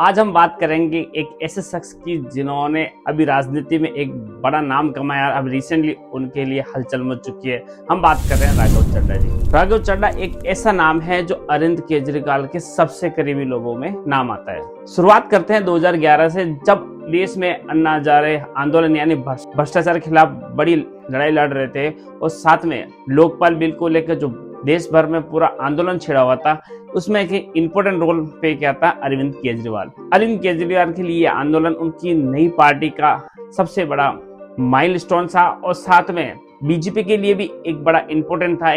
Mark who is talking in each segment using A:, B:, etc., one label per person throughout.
A: आज हम बात करेंगे एक ऐसे शख्स की जिन्होंने अभी राजनीति में एक बड़ा नाम कमाया। अब रिसेंटली उनके लिए हलचल मच चुकी है। हम बात कर रहे हैं राघव चड्ढा जी। राघव चड्ढा एक ऐसा नाम है जो अरविंद केजरीवाल के सबसे करीबी लोगों में नाम आता है। शुरुआत करते हैं 2011 से, जब देश में अन्ना हजारे आंदोलन यानी भ्रष्टाचार के खिलाफ बड़ी लड़ाई लड़ रहे थे और साथ में लोकपाल बिल को लेकर जो देश भर में पूरा आंदोलन छिड़ा हुआ था, उसमें एक इम्पोर्टेंट रोल प्ले किया था अरविंद केजरीवाल। अरविंद केजरीवाल के लिए आंदोलन उनकी नई पार्टी का सबसे बड़ा माइलस्टोन था और साथ में बीजेपी के लिए भी एक बड़ा इम्पोर्टेंट था,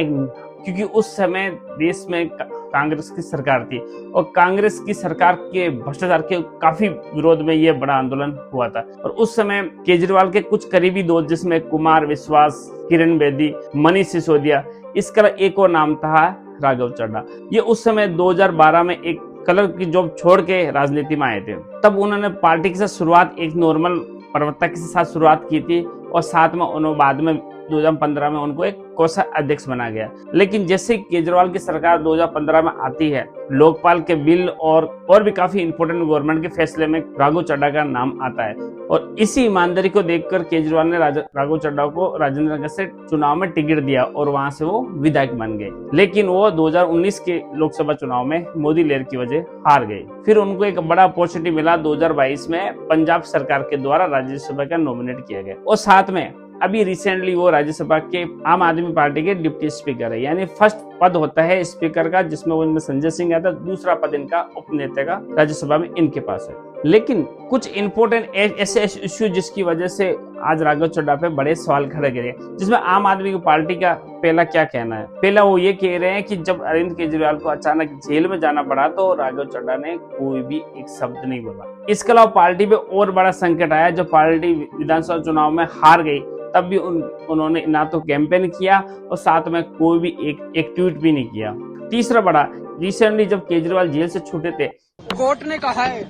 A: क्योंकि उस समय देश में कांग्रेस की सरकार थी और कांग्रेस की सरकार के भ्रष्टाचार के काफी विरोध में यह बड़ा आंदोलन हुआ था। और उस समय केजरीवाल के कुछ करीबी दोस्त, जिसमें कुमार विश्वास, किरण बेदी, मनीष सिसोदिया, इसका एक और नाम था राघव चड्ढा। ये उस समय 2012 में एक कलर की जॉब छोड़ के राजनीति में आए थे। तब उन्होंने पार्टी के साथ शुरुआत एक नॉर्मल प्रवक्ता के साथ शुरुआत की थी और साथ में उन्होंने बाद में 2015 में उनको एक कोषा अध्यक्ष बना गया। लेकिन जैसे केजरीवाल की सरकार 2015 में आती है, लोकपाल के बिल और भी काफी इंपोर्टेंट गवर्नमेंट के फैसले में राघव चड्ढा का नाम आता है। और इसी ईमानदारी को देखकर केजरीवाल ने राघव चड्ढा को राजेंद्र नगर से चुनाव में टिकट दिया और वहां से वो विधायक बन गए। लेकिन वो 2019 के लोकसभा चुनाव में मोदी लहर की वजह हार गए। फिर उनको एक बड़ा अपॉर्चुनिटी मिला 2022 में, पंजाब सरकार के द्वारा राज्यसभा का नॉमिनेट किया गया। और साथ में अभी रिसेंटली वो राज्यसभा के आम आदमी पार्टी के डिप्टी स्पीकर है, यानी फर्स्ट पद होता है स्पीकर का, जिसमें उनमें संजय सिंह आता है, दूसरा पद इनका उपनेता का राज्यसभा में इनके पास है। लेकिन कुछ इंपोर्टेंट ऐसे इश्यू जिसकी वजह से आज राघव चड्ढा पे बड़े सवाल खड़े करे, जिसमें आम आदमी की पार्टी का पहला क्या कहना है। पहला वो ये कह रहे हैं कि जब अरविंद केजरीवाल को अचानक जेल में जाना पड़ा तो राघव चड्ढा ने कोई भी एक शब्द नहीं बोला। इसके अलावा पार्टी पे और बड़ा संकट आया, जब पार्टी विधानसभा चुनाव में हार गई तब भी उन्होंने ना तो कैंपेन किया और साथ में कोई भी एक ट्वीट भी नहीं किया। तीसरा बड़ा, रिसेंटली जब केजरीवाल जेल से छूटे थे,
B: कोर्ट ने कहा है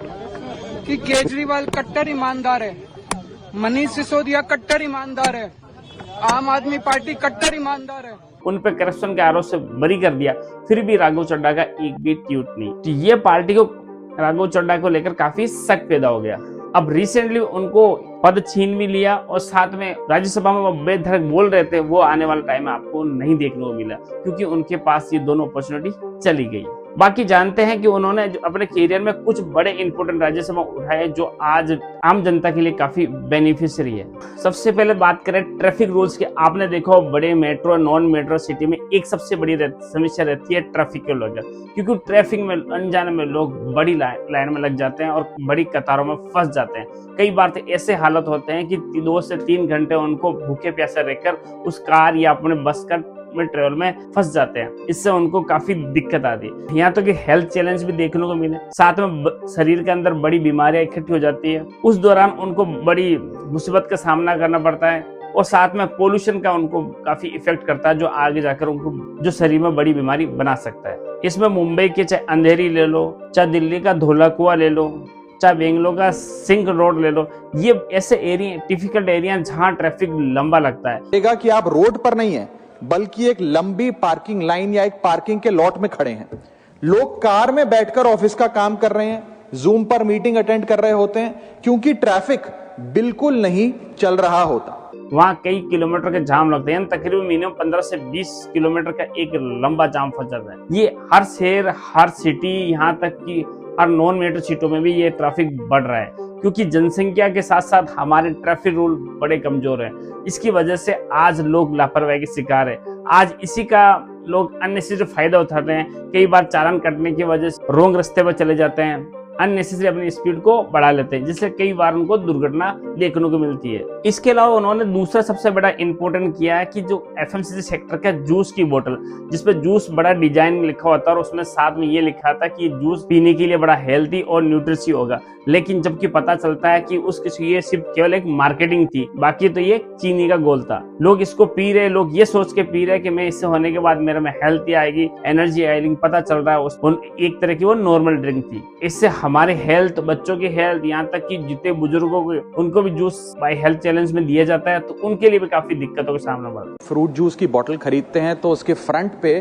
B: कि केजरीवाल कट्टर ईमानदार है, मनीष सिसोदिया कट्टर ईमानदार है, आम आदमी पार्टी कट्टर ईमानदार है।
A: उन पे करप्शन के आरोप से बरी कर दिया, फिर भी राघव चड्ढा का एक भी ट्वीट नहीं। तो ये पार्टी को राघव चड्ढा को लेकर काफी शक पैदा हो गया। अब रिसेंटली उनको पद छीन भी लिया और साथ में राज्यसभा में वो बेधड़क बोल रहे थे, वो आने वाला टाइम आपको नहीं देखने को मिला, क्योंकि उनके पास ये दोनों अपॉर्चुनिटी चली गई। बाकी जानते हैं कि उन्होंने अपने करियर में कुछ बड़े इंपोर्टेंट राज्यसभा उठाए जो आज आम जनता के लिए काफी बेनिफिशियरी है। सबसे पहले बात करें ट्रैफिक रूल्स की। आपने देखा बड़े मेट्रो नॉन मेट्रो सिटी में एक सबसे बड़ी समस्या रहती है ट्रैफिक को लेकर, क्योंकि ट्रैफिक में अनजाने में लोग बड़ी लाइन में लग जाते हैं और बड़ी कतारों में फंस जाते हैं। कई बार तो ऐसे हालत होते हैं कि 2 से 3 घंटे उनको भूखे प्यासे रहकर उस कार या अपने बस का ट्रेवल में फंस जाते हैं। इससे उनको काफी दिक्कत आती है। यहाँ तो कि हेल्थ चैलेंज भी देखने को मिले, साथ में शरीर के अंदर बड़ी बीमारियां इकट्ठी हो जाती है। उस दौरान उनको बड़ी मुसीबत का सामना करना पड़ता है और साथ में पोल्यूशन का उनको काफी इफेक्ट करता है, जो आगे जाकर उनको जो शरीर में बड़ी बीमारी बना सकता है। इसमें मुंबई के चाहे अंधेरी ले लो, चाहे दिल्ली का धौला कुआं ले लो, चाहे बेंगलोर का सिंक रोड ले लो, ये ऐसे एरिया डिफिकल्ट एरिया जहाँ ट्रैफिक लंबा लगता है।
C: कि आप रोड पर नहीं है बल्कि एक लंबी पार्किंग लाइन या एक पार्किंग के लॉट में खड़े हैं। लोग कार में बैठकर ऑफिस का काम कर रहे हैं, जूम पर मीटिंग अटेंड कर रहे होते हैं, क्योंकि ट्रैफिक बिल्कुल नहीं चल रहा होता।
A: वहाँ कई किलोमीटर के जाम लगते हैं, तकरीबन मिनिमम 15 से 20 किलोमीटर का एक लंबा जाम फंस जाता है। ये हर शहर, हर सिटी, यहाँ तक कि हर नॉन मेट्रो सिटों में भी ये ट्रैफिक बढ़ रहा है, क्योंकि जनसंख्या के साथ साथ हमारे ट्रैफिक रूल बड़े कमजोर हैं। इसकी वजह से आज लोग लापरवाही के शिकार है। आज इसी का लोग अननेसेसरी फायदा उठाते हैं। कई बार चालान कटने की वजह से रोंग रास्ते पर चले जाते हैं, अननेसेसरी अपनी स्पीड को बढ़ा लेते हैं, जिससे कई बार उनको दुर्घटना देखने को मिलती है। इसके अलावा उन्होंने दूसरा सबसे बड़ा इंपोर्टेंट किया है कि जो एफएमसीजी सेक्टर का जूस की बोतल, जिसपे जूस बड़ा डिजाइन लिखा होता है और उसमें साथ में ये लिखा था कि जूस पीने के लिए बड़ा हेल्थी और न्यूट्रिशियस होगा, लेकिन जबकि पता चलता है कि उसकी ये सिर्फ केवल एक मार्केटिंग थी, बाकी तो ये चीनी का गोल था। लोग इसको पी रहे, लोग ये सोच के पी रहे कि मैं इससे होने के बाद मेरे में हेल्थ आएगी, एनर्जी आएगी। पता चल रहा है एक तरह की वो नॉर्मल ड्रिंक थी। इससे हमारे हेल्थ, बच्चों की हेल्थ, यहाँ तक कि जितने बुजुर्गों को उनको भी जूस बाय हेल्थ चैलेंज में दिया जाता है, तो उनके लिए भी काफी दिक्कतों का सामना पड़ता है।
C: फ्रूट जूस की बोतल खरीदते हैं तो उसके फ्रंट पे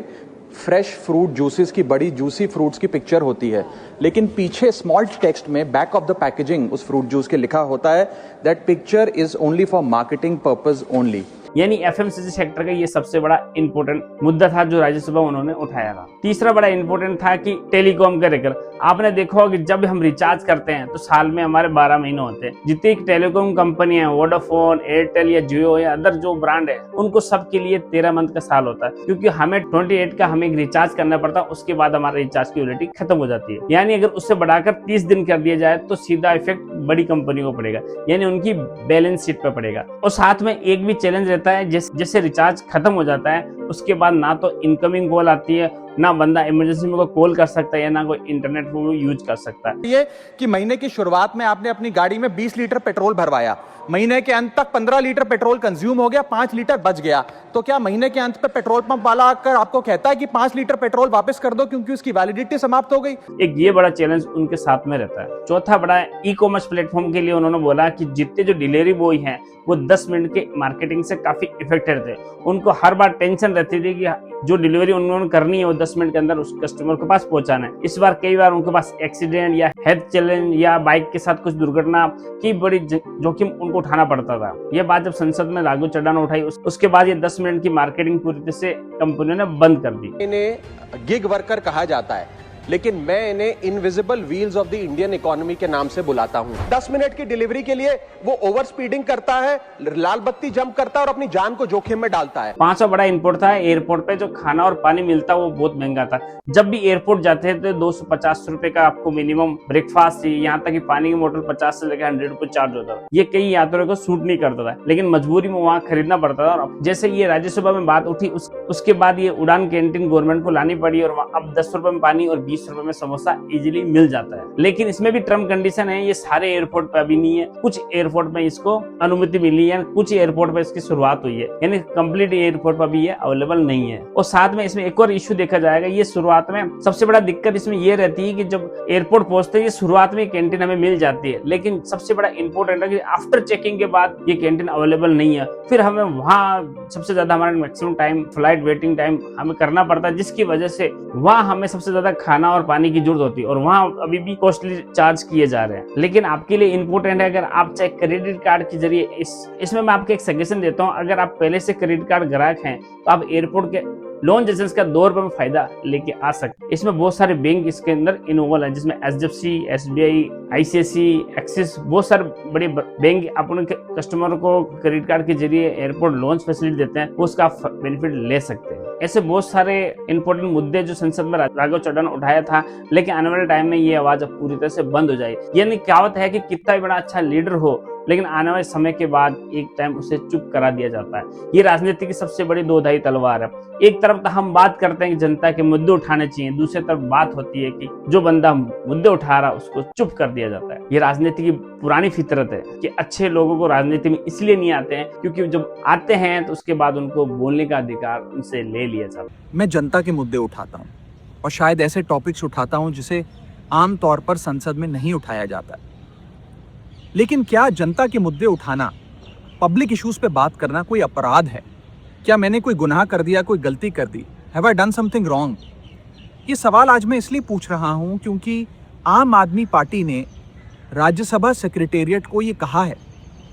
C: फ्रेश फ्रूट जूसेस की, बड़ी जूसी फ्रूट्स की पिक्चर होती है, लेकिन पीछे स्मॉल टेक्स्ट में बैक ऑफ द पैकेजिंग उस फ्रूट जूस के लिखा होता है that picture is only for marketing purpose only.
A: यानी एफएमसीजी सेक्टर का ये सबसे बड़ा इंपॉर्टेंट मुद्दा था जो राज्यसभा उन्होंने उठाया था। तीसरा बड़ा इंपॉर्टेंट था कि टेलीकॉम का लेकर आपने देखा होगा कि जब हम रिचार्ज करते हैं तो साल में हमारे 12 महीने होते हैं। जितनी टेलीकॉम कंपनी है, वोडाफोन, एयरटेल या जियो या अदर जो ब्रांड है, उनको सबके लिए 13 मंथ का साल होता है, क्योंकि हमें 28 का हमें रिचार्ज करना पड़ता है, उसके बाद हमारा रिचार्ज की वैलिडिटी खत्म हो जाती है। यानी अगर उससे बढ़ाकर 30 दिन कर दिया जाए तो सीधा इफेक्ट बड़ी कंपनियों को पड़ेगा, यानी उनकी बैलेंस शीट पर पड़ेगा। और साथ में एक भी चैलेंज रहता है, जैसे रिचार्ज खत्म हो जाता है उसके बाद ना तो इनकमिंग कॉल आती है, ना बंदा इमरजेंसी में कोई कॉल कर सकता है, या ना कोई इंटरनेट को यूज कर सकता है।
C: ये कि महीने की शुरुआत में आपने अपनी गाड़ी में 20 लीटर पेट्रोल भरवाया, महीने के अंत तक 15 लीटर पेट्रोल कंज्यूम हो गया, 5 लीटर बच गया, तो क्या महीने के अंत पे पेट्रोल पंप वाला आकर आपको कहता है कि 5 लीटर पेट्रोल वापस कर दो क्योंकि उसकी वैलिडिटी समाप्त हो गई?
A: एक ये बड़ा चैलेंज उनके साथ में रहता है। चौथा बड़ा ई कॉमर्स प्लेटफॉर्म के लिए उन्होंने बोला कि जितने जो डिलीवरी बॉय हैं वो 10 मिनट के मार्केटिंग से काफी इफेक्टेड थे। उनको हर बार टेंशन रहती थी कि जो डिलीवरी उन्होंने करनी है वो 10 मिनट के अंदर उस कस्टमर के पास पहुंचाना है। इस बार कई बार उनके पास एक्सीडेंट या हेल्थ चैलेंज या बाइक के साथ कुछ दुर्घटना की बड़ी जोखिम उनको उठाना पड़ता था। यह बात जब संसद में राघव चड्ढा ने उठाई उसके बाद ये 10 मिनट की मार्केटिंग पूरी तरह से कंपनियों ने बंद कर दी।
D: इन्हें गिग वर्कर कहा जाता है, लेकिन मैं इन्हें invisible wheels of the Indian economy के नाम से बुलाता हूं। 10 मिनट की डिलीवरी के लिए वो ओवर स्पीडिंग करता है, लाल बत्ती जंप करता है और अपनी जान को जोखिम में डालता है।
A: पांचवा बड़ा इंपोर्ट था, एयरपोर्ट पे जो खाना और पानी मिलता वो बहुत महंगा था। जब भी एयरपोर्ट जाते थे तो 250 रुपए का आपको मिनिमम ब्रेकफास्ट थी, यहाँ तक कि पानी की मोटर 50 से लेकर 100 रुपए चार्ज होता था। ये कई यात्रियों को सूट नहीं करता था, लेकिन मजबूरी में वहाँ खरीदना पड़ता था। और जैसे ये राज्यसभा में बात उठी उसके बाद ये उड़ान कैंटीन गवर्नमेंट को लानी पड़ी और अब 10 रुपए में पानी और 20 रुपए में समोसा इजीली मिल जाता है। लेकिन इसमें भी टर्म कंडीशन है, ये सारे एयरपोर्ट पे अभी नहीं है, कुछ एयरपोर्ट में इसको अनुमति मिली है, कुछ एयरपोर्ट पे इसकी शुरुआत हुई है, यानी कंप्लीट एयरपोर्ट पर भी ये अवेलेबल नहीं है। और साथ में इसमें एक और इश्यू देखा जाएगा, ये शुरुआत में सबसे बड़ा दिक्कत इसमें ये रहती है कि जब एयरपोर्ट पहुंचते हैं शुरुआत में कैंटीन हमें मिल जाती है, लेकिन सबसे बड़ा इंपॉर्टेंट है कि आफ्टर चेकिंग के बाद ये कैंटीन अवेलेबल नहीं है। फिर हमें वहाँ सबसे ज्यादा हमारा maximum time flight waiting time हमें करना पड़ता है, जिसकी वजह से वहाँ हमें सबसे ज्यादा खाना और पानी की जरूरत होती है और वहाँ अभी भी कॉस्टली चार्ज किए जा रहे हैं। लेकिन आपके लिए इंपॉर्टेंट है, अगर आप चाहे क्रेडिट कार्ड के जरिए इसमें मैं आपको एक सजेशन देता हूँ, अगर आप पहले से क्रेडिट कार्ड ग्राहक हैं तो आप एयरपोर्ट के लोन जैसे का 2 रुपए में फायदा लेके आ सकते। इसमें बहुत सारे बैंक इसके अंदर इन्वॉल्व है, जिसमें HDFC, SBI, ICICI, एक्सिस, बहुत सारे बड़े बैंक अपने कस्टमर को क्रेडिट कार्ड के जरिए एयरपोर्ट लोन फैसिलिटी देते हैं, वो उसका बेनिफिट ले सकते हैं। ऐसे बहुत सारे इंपॉर्टेंट मुद्दे जो संसद में राघव चड्ढा ने उठाया था, लेकिन आने वाले टाइम में ये आवाज अब पूरी तरह से बंद हो जाएगी। यानी कहावत है कि कितना भी बड़ा अच्छा लीडर हो, लेकिन आने वाले समय के बाद एक टाइम उसे चुप करा दिया जाता है। ये राजनीति की सबसे बड़ी दोधाई तलवार है। एक तरफ तो हम बात करते हैं कि जनता के मुद्दे उठाने चाहिए, दूसरी तरफ बात होती है कि जो बंदा मुद्दे उठा रहा उसको चुप कर दिया जाता है। ये राजनीति की पुरानी फितरत है कि अच्छे लोगों को राजनीति में इसलिए नहीं आते हैं क्योंकि जब आते हैं तो उसके बाद उनको बोलने का अधिकार उनसे ले लिया जाता है।
C: मैं जनता के मुद्दे उठाता हूँ और शायद ऐसे टॉपिक्स उठाता हूँ जिसे आमतौर पर संसद में नहीं उठाया जाता है। लेकिन क्या जनता के मुद्दे उठाना, पब्लिक इश्यूज पे बात करना कोई अपराध है? क्या मैंने कोई गुनाह कर दिया, कोई गलती कर दी? Have I done something wrong? ये सवाल आज मैं इसलिए पूछ रहा हूं क्योंकि आम आदमी पार्टी ने राज्यसभा सेक्रेटेरिएट को ये कहा है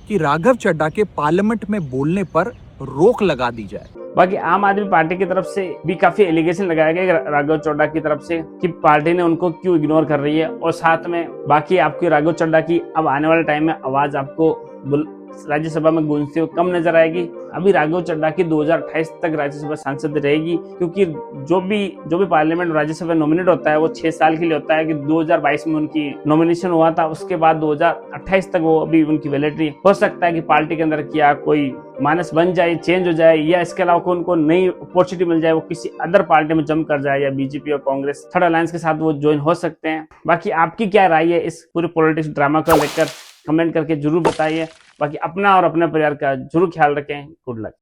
C: कि राघव चड्ढा के पार्लियामेंट में बोलने पर रोक लगा दी जाए।
A: बाकी आम आदमी पार्टी की तरफ से भी काफी एलिगेशन लगाया गया राघव चड्ढा की तरफ से कि पार्टी ने उनको क्यों इग्नोर कर रही है, और साथ में बाकी आपकी राघव चड्ढा की अब आने वाले टाइम में आवाज आपको राज्यसभा में गूंजती हुई कम नजर आएगी। अभी राघव चड्ढा की 2028 तक राज्यसभा सांसद रहेगी, क्योंकि जो भी पार्लियामेंट राज्यसभा नॉमिनेट होता है वो 6 साल के लिए होता है कि 2022 में उनकी नॉमिनेशन हुआ था, उसके बाद 2028 तक वो अभी उनकी वैलिडिटी हो सकता है कि पार्टी के अंदर क्या कोई मानस बन जाए, चेंज हो जाए, या इसके अलावा उनको नई अपॉर्चुनिटी मिल जाए, वो किसी अदर पार्टी में जम कर जाए, या बीजेपी और कांग्रेस थर्ड अलायंस के साथ वो ज्वाइन हो सकते हैं। बाकी आपकी क्या राय है इस पूरे पॉलिटिक्स ड्रामा को लेकर, कमेंट करके जरूर बताइए। बाकी अपना और अपने परिवार का जरूर ख्याल रखें। Good luck.